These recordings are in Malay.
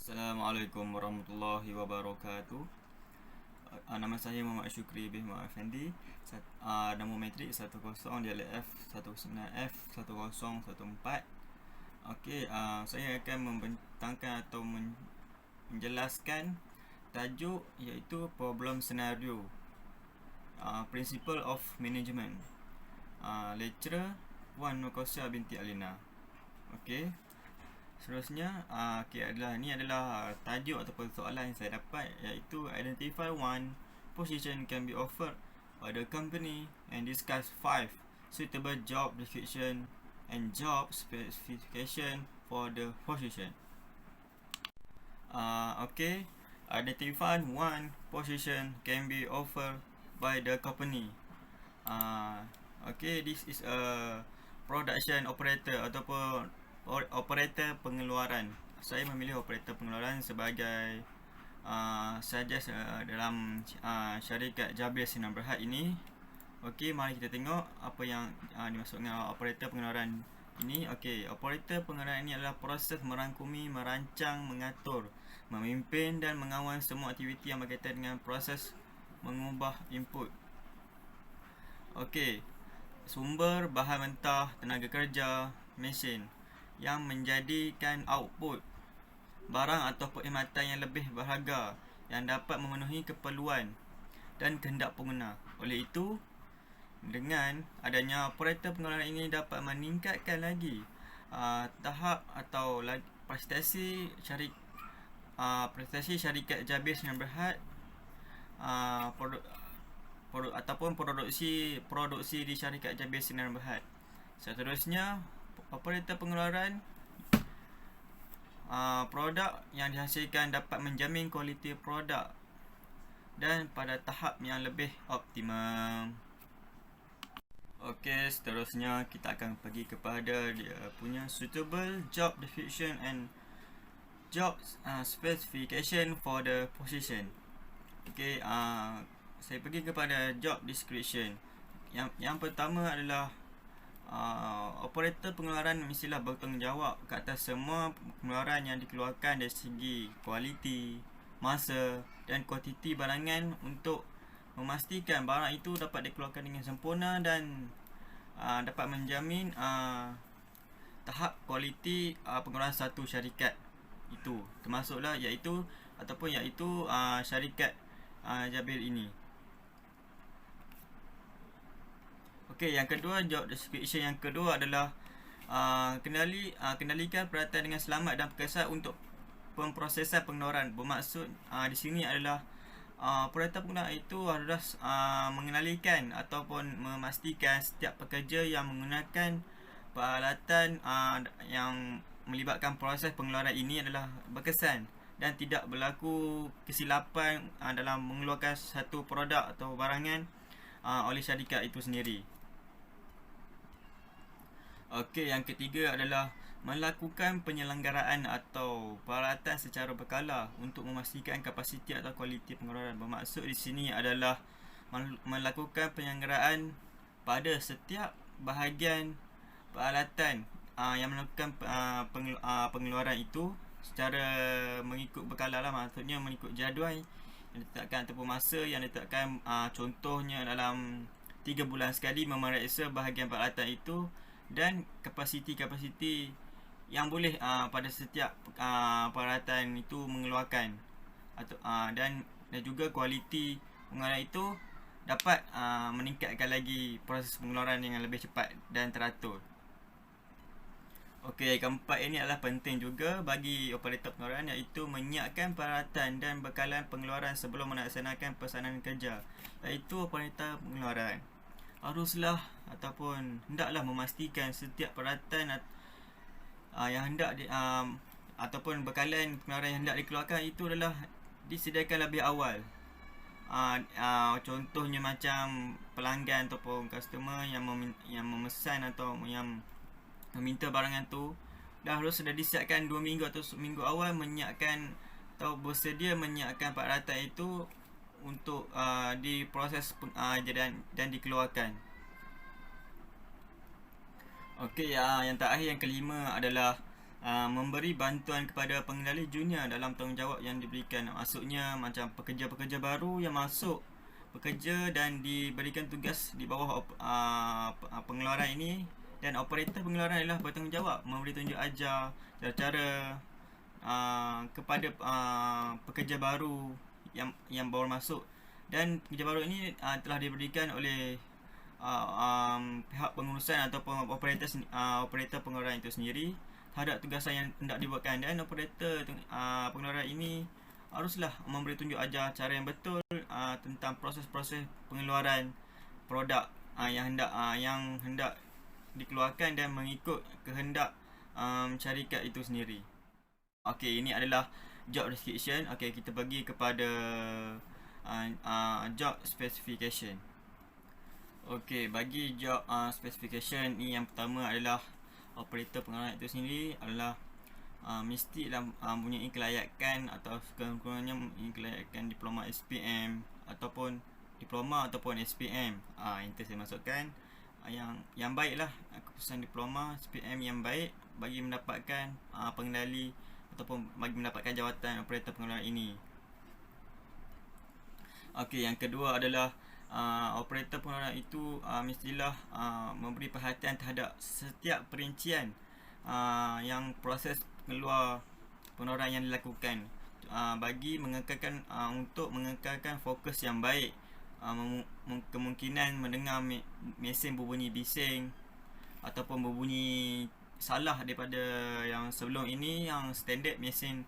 Assalamualaikum warahmatullahi wabarakatuh. Nama saya Muhammad Syukri bin Muhammad Effendi. Nama metrik 10 dialek F19F1014. Okey, saya akan membentangkan atau menjelaskan tajuk iaitu problem senario, Principle of Management, lecturer Puan Nurkosia binti Alina. Okey, seterusnya ini adalah tajuk ataupun soalan yang saya dapat, iaitu identify one position can be offered by the company and discuss 5 suitable job description and job specification for the position. Identify one position can be offered by the company. This is a production operator ataupun operator pengeluaran. Saya memilih operator pengeluaran sebagai suggest dalam syarikat Jabir Sinar Berhad ini. Okey, mari kita tengok apa yang dimaksud dengan operator pengeluaran ini. Okey, operator pengeluaran ini adalah proses merangkumi, merancang, mengatur, memimpin dan mengawal semua aktiviti yang berkaitan dengan proses mengubah input. Okey, sumber, bahan mentah, tenaga kerja, mesin yang menjadikan output barang atau perkhidmatan yang lebih berharga yang dapat memenuhi keperluan dan kehendak pengguna. Oleh itu, dengan adanya operator pengeluaran ini dapat meningkatkan lagi tahap atau prestasi syarikat Jabir Sinar Berhad ataupun produksi di syarikat Jabir Sinar Berhad. Seterusnya, operator pengeluaran produk yang dihasilkan dapat menjamin kualiti produk dan pada tahap yang lebih optimum. Okey, seterusnya kita akan pergi kepada dia punya suitable job description and job specification for the position. Okey, saya pergi kepada job description. Yang pertama adalah operator pengeluaran mestilah bertanggungjawab ke atas semua pengeluaran yang dikeluarkan dari segi kualiti, masa dan kuantiti barangan untuk memastikan barang itu dapat dikeluarkan dengan sempurna dan dapat menjamin tahap kualiti pengeluaran satu syarikat itu, termasuklah iaitu syarikat Jabir ini. Okey, yang kedua, job description yang kedua adalah kendalikan peralatan dengan selamat dan perkesan untuk pemprosesan pengeluaran. Bermaksud di sini adalah operator pengeluaran itu harus mengenalikan ataupun memastikan setiap pekerja yang menggunakan peralatan yang melibatkan proses pengeluaran ini adalah berkesan dan tidak berlaku kesilapan dalam mengeluarkan satu produk atau barangan oleh syarikat itu sendiri. Okey, yang ketiga adalah melakukan penyelenggaraan atau peralatan secara berkala untuk memastikan kapasiti atau kualiti pengeluaran. Bermaksud di sini adalah melakukan penyelenggaraan pada setiap bahagian peralatan yang melakukan pengeluaran itu secara mengikut berkala lah. Maksudnya mengikut jadual yang ditetapkan ataupun masa yang ditetapkan. Contohnya dalam 3 bulan sekali memeriksa bahagian peralatan itu dan kapasiti yang boleh pada setiap peralatan itu mengeluarkan dan juga kualiti pengeluaran itu dapat meningkatkan lagi proses pengeluaran dengan lebih cepat dan teratur. Okey, keempat ini adalah penting juga bagi operator pengeluaran, iaitu menyiapkan peralatan dan bekalan pengeluaran sebelum melaksanakan pesanan kerja. Iaitu operator pengeluaran haruslah ataupun hendaklah memastikan setiap peralatan yang hendak ataupun bekalan pengeluaran yang hendak dikeluarkan itu adalah disediakan lebih awal. Contohnya macam pelanggan ataupun customer yang memesan atau yang meminta barangan tu harus sudah disiapkan 2 minggu atau seminggu awal menyiapkan atau bersedia menyiapkan peralatan itu untuk diproses dan dikeluarkan. Okey, yang terakhir, yang kelima adalah memberi bantuan kepada pengendali junior dalam tanggungjawab yang diberikan. Maksudnya macam pekerja-pekerja baru yang masuk bekerja dan diberikan tugas di bawah pengeluaran ini, dan operator pengeluaran adalah bertanggungjawab memberi tunjuk ajar cara-cara kepada pekerja baru yang baru masuk, dan pekerja baru ini telah diberikan oleh pihak pengurusan ataupun operator pengeluaran itu sendiri terhadap tugasan yang hendak dibuatkan, dan operator pengeluaran ini haruslah memberi tunjuk ajar cara yang betul tentang proses-proses pengeluaran produk yang hendak dikeluarkan dan mengikut kehendak syarikat itu sendiri. Okey, ini adalah job description. Okey, kita pergi kepada job specification. Okey, bagi job specification ni, yang pertama adalah operator pengeluaran itu sendiri adalah mestilah mempunyai kelayakan atau sekurang-kurangnya mempunyai kelayakan diploma SPM ataupun diploma ataupun SPM. Itu saya masukkan yang baiklah, keputusan diploma SPM yang baik bagi mendapatkan pengendali ataupun bagi mendapatkan jawatan operator pengeluaran ini. Okey, yang kedua adalah operator pengeluaran itu mestilah memberi perhatian terhadap setiap perincian yang proses keluar pengeluaran yang dilakukan bagi mengekalkan untuk mengekalkan fokus yang baik. Kemungkinan mendengar mesin berbunyi bising ataupun berbunyi salah daripada yang sebelum ini, yang standard mesin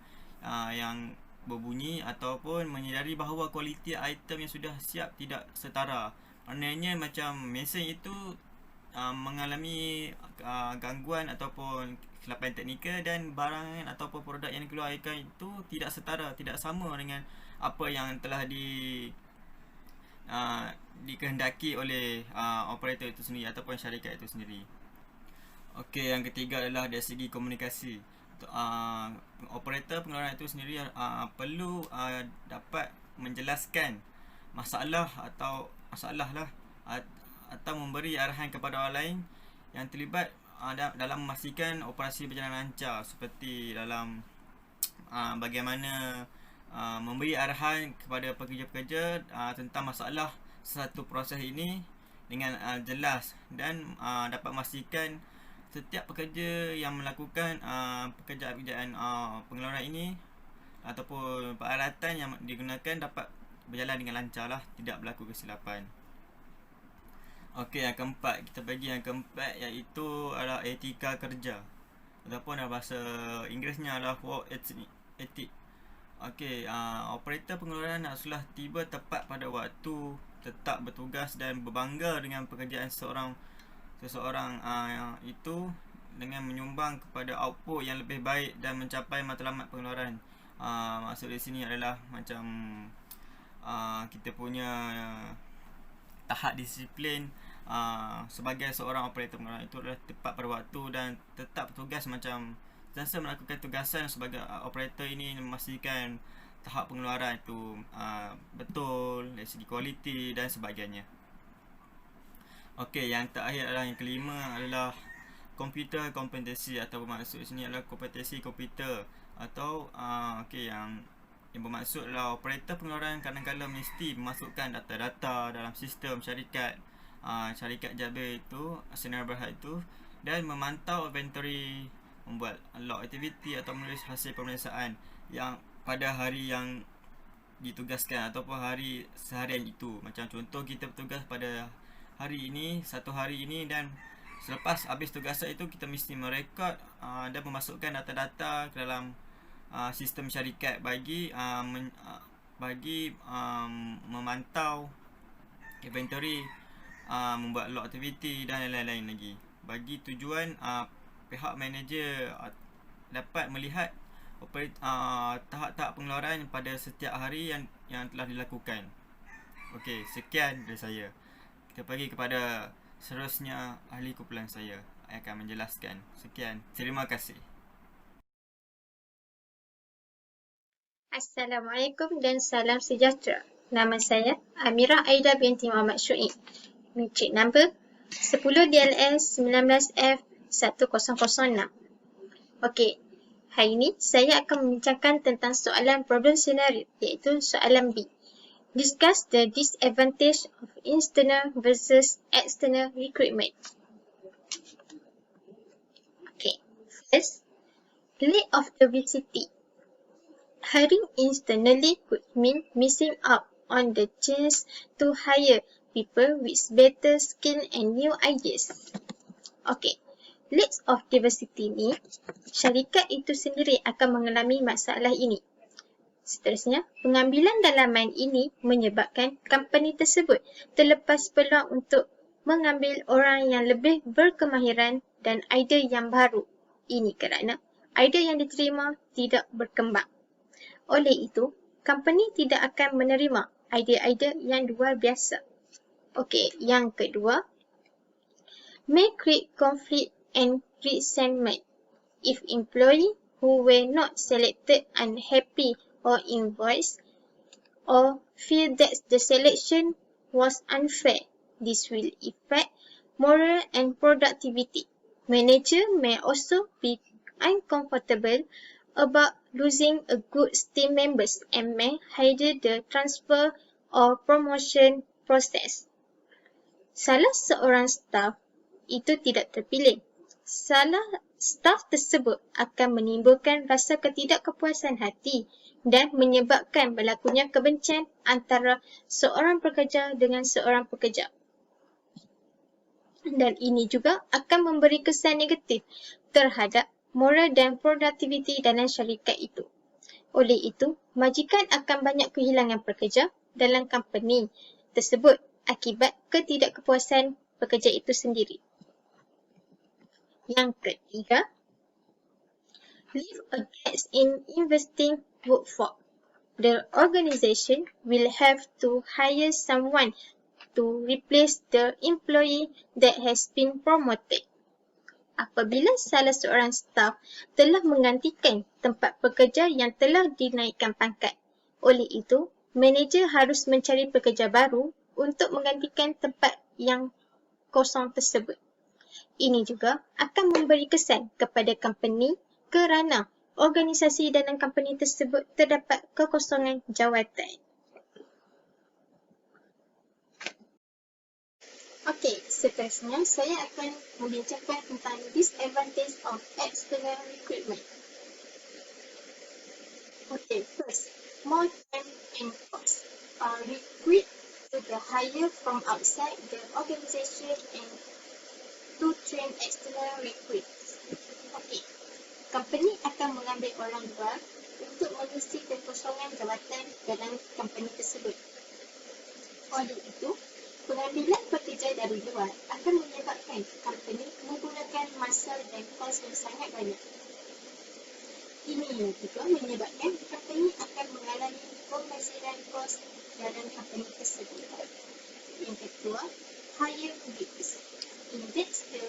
yang berbunyi, ataupun menyedari bahawa kualiti item yang sudah siap tidak setara. Maknanya macam mesin itu mengalami gangguan ataupun kesilapan teknikal, dan barang ataupun produk yang dikeluarkan itu tidak setara, tidak sama dengan apa yang telah dikehendaki oleh operator itu sendiri ataupun syarikat itu sendiri. Okey, yang ketiga adalah dari segi komunikasi. Operator pengeluaran itu sendiri perlu dapat menjelaskan masalah atau memberi arahan kepada orang lain yang terlibat dalam memastikan operasi berjalan lancar, seperti dalam bagaimana memberi arahan kepada pekerja-pekerja tentang masalah satu proses ini dengan jelas, dan dapat memastikan setiap pekerja yang melakukan pekerjaan pengeluaran ini ataupun peralatan yang digunakan dapat berjalan dengan lancar lah, tidak berlaku kesilapan. Okey, yang keempat, kita bagi yang keempat, iaitu adalah etika kerja ataupun dalam bahasa Inggerisnya adalah work ethic. Okey, operator pengeluaran haruslah tiba tepat pada waktu, tetap bertugas dan berbangga dengan pekerjaan seseorang itu dengan menyumbang kepada output yang lebih baik dan mencapai matlamat pengeluaran. Maksud di sini adalah macam kita punya tahap disiplin sebagai seorang operator pengeluaran itu adalah tepat pada waktu dan tetap bertugas, macam sentiasa melakukan tugasan sebagai operator ini, memastikan tahap pengeluaran itu betul dari segi kualiti dan sebagainya. Okey, yang terakhir adalah yang kelima adalah computer kompetensi, atau bermaksud sini adalah kompetensi komputer atau yang bermaksud adalah operator pengeluaran kadang-kadang mesti memasukkan data-data dalam sistem syarikat jabir itu, senarai berhad itu, dan memantau inventory, membuat log activity atau menulis hasil pemeriksaan yang pada hari yang ditugaskan ataupun hari seharian itu. Macam contoh, kita bertugas pada hari ini, satu hari ini, dan selepas habis tugasan itu kita mesti merekod dan memasukkan data-data ke dalam sistem syarikat bagi memantau inventory, membuat log activity dan lain-lain lagi, bagi tujuan pihak manager dapat melihat tahap-tahap pengeluaran pada setiap hari yang telah dilakukan. Okey, sekian dari saya. Kita pergi kepada seterusnya ahli kumpulan saya akan menjelaskan. Sekian, terima kasih. Assalamualaikum dan salam sejahtera. Nama saya Amira Aida binti Muhammad Syuib. Matric number 10 DLS 19F 1006. Okey, Hari ini saya akan membincangkan tentang soalan problem scenario, iaitu soalan B. Discuss the disadvantage of internal versus external recruitment. Okay, first, lack of diversity. Hiring internally could mean missing out on the chance to hire people with better skill and new ideas. Okay, lack of diversity ni, syarikat itu sendiri akan mengalami masalah ini. Seterusnya, pengambilan dalaman ini menyebabkan company tersebut terlepas peluang untuk mengambil orang yang lebih berkemahiran dan idea yang baru. Ini kerana idea yang diterima tidak berkembang. Oleh itu, company tidak akan menerima idea-idea yang luar biasa. Okey, yang kedua, may create conflict and resentment if employee who were not selected unhappy or invoiced or feel that the selection was unfair. This will affect morale and productivity. Manager may also be uncomfortable about losing a good team members and may hinder the transfer or promotion process. Salah seorang staf itu tidak terpilih. Staf tersebut akan menimbulkan rasa ketidakkepuasan hati dan menyebabkan berlakunya kebencian antara seorang pekerja dengan seorang pekerja. Dan ini juga akan memberi kesan negatif terhadap moral dan produktiviti dalam syarikat itu. Oleh itu, majikan akan banyak kehilangan pekerja dalam company tersebut akibat ketidakkepuasan pekerja itu sendiri. Yang ketiga, leave a gap in investing workforce. The organisation will have to hire someone to replace the employee that has been promoted. Apabila salah seorang staf telah menggantikan tempat pekerja yang telah dinaikkan pangkat. Oleh itu, manager harus mencari pekerja baru untuk menggantikan tempat yang kosong tersebut. Ini juga akan memberi kesan kepada company kerana organisasi dalam company tersebut terdapat kekosongan jawatan. Okey, seterusnya saya akan membincangkan tentang disadvantage of external recruitment. Okey, first, more time and cost. Recruit to the hire from outside the organisation and to train external recruits. Okey, company akan mengambil orang luar untuk mengisi kekosongan jawatan dalam company tersebut. Oleh itu, pengambilan pekerja dari luar akan menyebabkan company menggunakan masa dan kos yang sangat banyak. Ini juga menyebabkan company akan mengalami pembesaran kos dalam company tersebut. Yang kedua, hire bids. Index the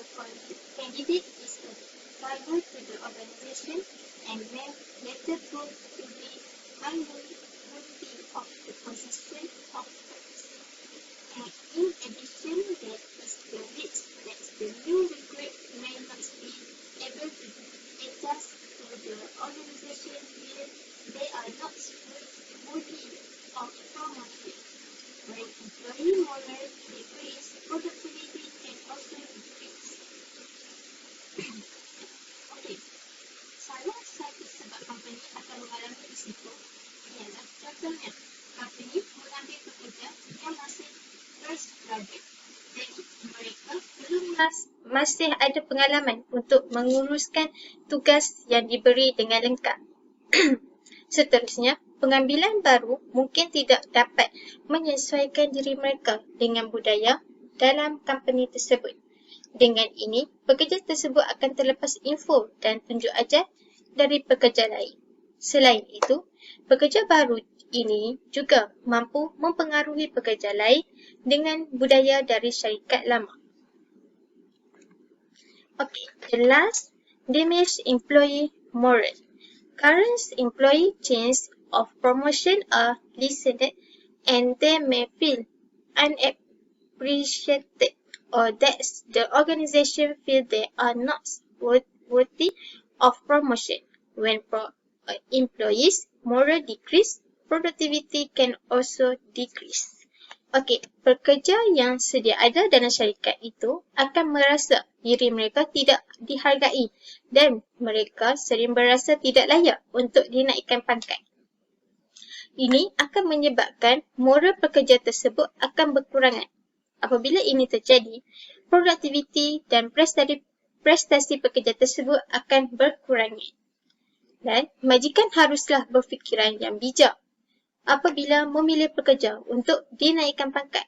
candidate is a value to the organisation and may later prove to be unworthy of the position of and in addition, there is the risk that the new recruit may not be able to adjust to the organisation if they are not worthy of promotion. When employee morale decrease, productivity can also decrease. Okey, salah satu sebab company akan mengalami risiko ialah contohnya, company mengambil pekerja yang masih fresh graduate. Jadi, mereka belum masih ada pengalaman untuk menguruskan tugas yang diberi dengan lengkap. Seterusnya, pengambilan baru mungkin tidak dapat menyesuaikan diri mereka dengan budaya dalam company tersebut. Dengan ini, pekerja tersebut akan terlepas info dan tunjuk ajar dari pekerja lain. Selain itu, pekerja baru ini juga mampu mempengaruhi pekerja lain dengan budaya dari syarikat lama. Okay, the last, damage employee morale. Current employee change of promotion are listened and they may feel unappreciated or that the organisation feel they are not worthy of promotion. When employees' moral decrease, productivity can also decrease. Okey, pekerja yang sedia ada dalam syarikat itu akan merasa diri mereka tidak dihargai dan mereka sering berasa tidak layak untuk dinaikkan pangkat. Ini akan menyebabkan moral pekerja tersebut akan berkurangan. Apabila ini terjadi, produktiviti dan prestasi pekerja tersebut akan berkurangan. Dan majikan haruslah berfikiran yang bijak apabila memilih pekerja untuk dinaikkan pangkat.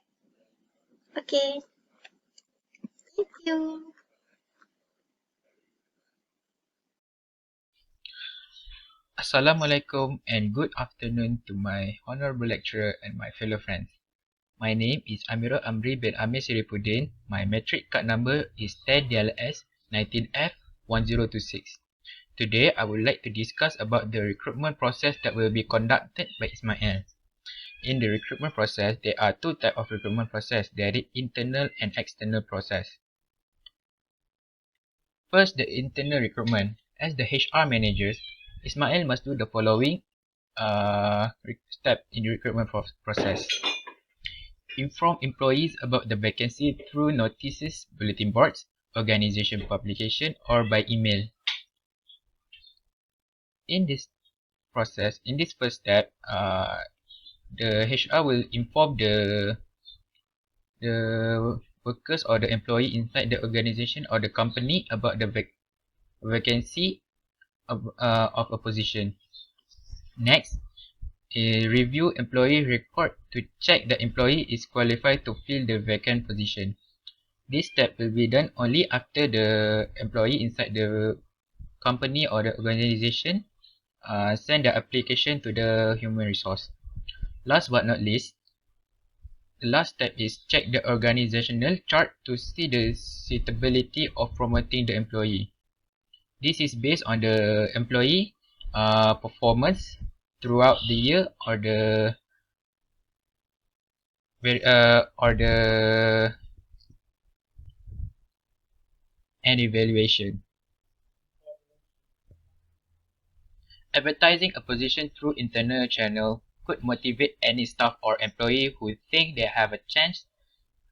Okay. Thank you. Assalamualaikum and good afternoon to my honorable lecturer and my fellow friends. My name is Amirul Amri bin Amir Siripuddin. My metric card number is 10DLS 19F1026. Today, I would like to discuss about the recruitment process that will be conducted by Ismail. In the recruitment process, there are two types of recruitment process. There is internal and external process. First, the internal recruitment. As the HR managers, Ismail must do the following step in the recruitment process. Inform employees about the vacancy through notices, bulletin boards, organization publication, or by email. In this process, in this first step, the HR will inform the workers or the employee inside the organization or the company about the vacancy of a position. Next, review employee record to check the employee is qualified to fill the vacant position. This step will be done only after the employee inside the company or the organization send the application to the human resource. Last but not least, the last step is check the organizational chart to see the suitability of promoting the employee. This is based on the employee performance throughout the year or the and evaluation. Advertising a position through internal channel could motivate any staff or employee who think they have a chance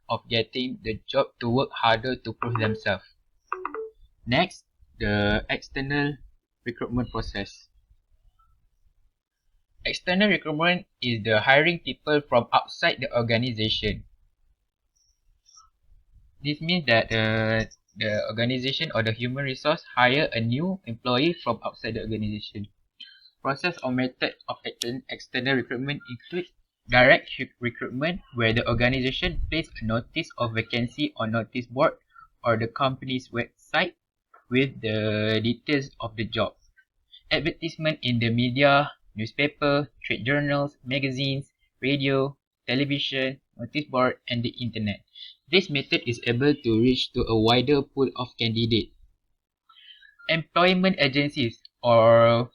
of getting the job to work harder to prove themselves. Next, the external recruitment process. External recruitment is the hiring people from outside the organization. This means that the organization or the human resource hire a new employee from outside the organization. Process or method of external recruitment include direct recruitment, where the organization places a notice of vacancy on notice board or the company's website with the details of the job. Advertisement in the media, newspaper, trade journals, magazines, radio, television, notice board, and the internet. This method is able to reach to a wider pool of candidates. Employment agencies, or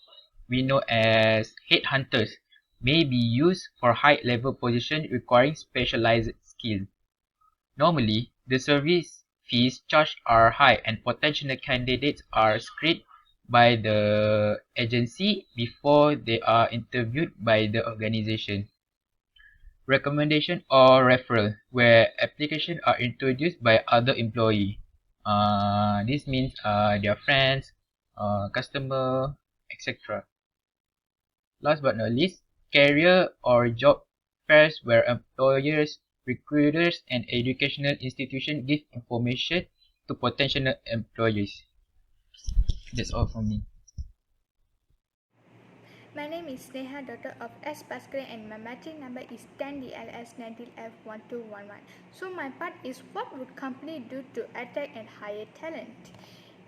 we know as headhunters, may be used for high-level positions requiring specialized skills. Normally, the service fees charged are high and potential candidates are screened by the agency before they are interviewed by the organization. Recommendation or referral, where applications are introduced by other employees. This means their friends, customer, etc. Last but not least, career or job fairs, where employers, recruiters, and educational institutions give information to potential employees. That's all from me. My name is Neha, daughter of S. Bhaskar, and my matching number is 10DLS19F1211. So my part is, what would company do to attract and hire talent?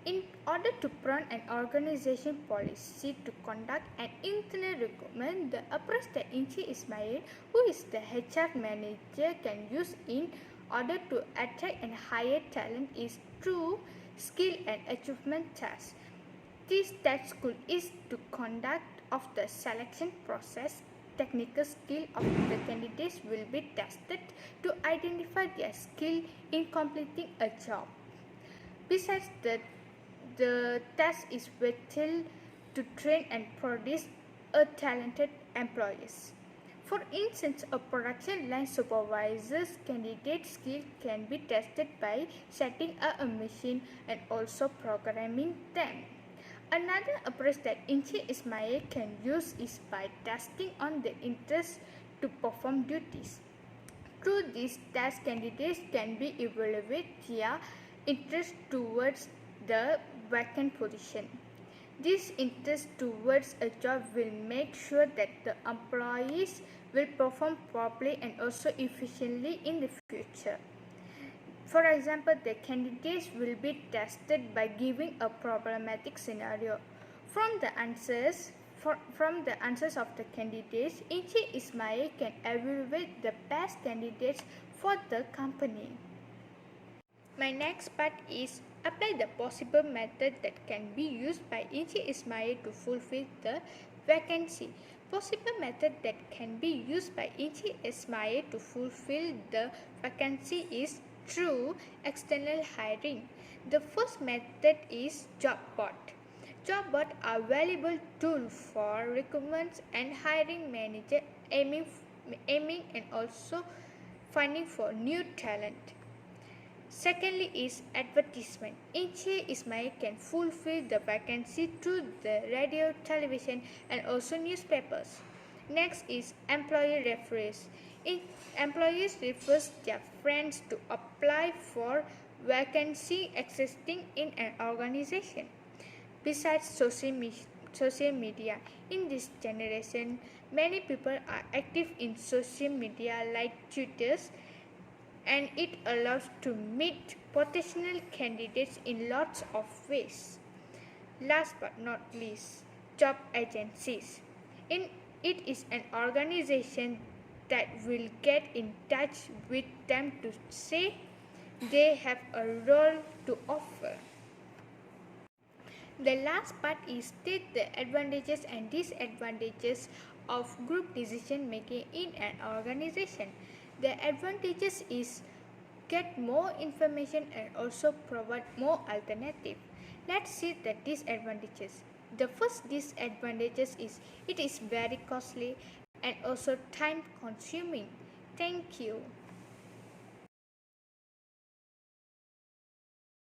In order to prompt an organization policy to conduct an internal recruitment, the approach that Inci Ismail, who is the HR manager, can use in order to attract and hire talent is through skill and achievement tests. These tests could is to conduct of the selection process. Technical skill of the candidates will be tested to identify their skill in completing a job. Besides, the test is weighted to train and produce a talented employees. For instance, a production line supervisor's candidate skill can be tested by setting up a machine and also programming them. Another approach that Encik Ismail can use is by testing on the interest to perform duties. Through this test, candidates can be evaluated via interest towards the vacant position. This interest towards a job will make sure that the employees will perform properly and also efficiently in the future. For example, the candidates will be tested by giving a problematic scenario. From the answers of the candidates, Encik Ismail can evaluate the best candidates for the company. My next part is apply the possible method that can be used by Encik Ismail to fulfill the vacancy. Possible method that can be used by Encik Ismail to fulfill the vacancy is through external hiring. The first method is job board. Job boards are valuable tool for recruitment and hiring manager aiming and also finding for new talent. Secondly is advertisement. Encik Ismail can fulfill the vacancy through the radio, television and also newspapers. Next is employee referrals. Employees refer their friends to apply for vacancy existing in an organization. Besides social media, in this generation, many people are active in social media like Twitter, and it allows to meet potential candidates in lots of ways. Last but not least, job agencies. It is an organization that will get in touch with them to say they have a role to offer. The last part is state the advantages and disadvantages of group decision making in an organization. The advantages is get more information and also provide more alternative. Let's see the disadvantages. The first disadvantages is it is very costly and also time consuming. Thank you.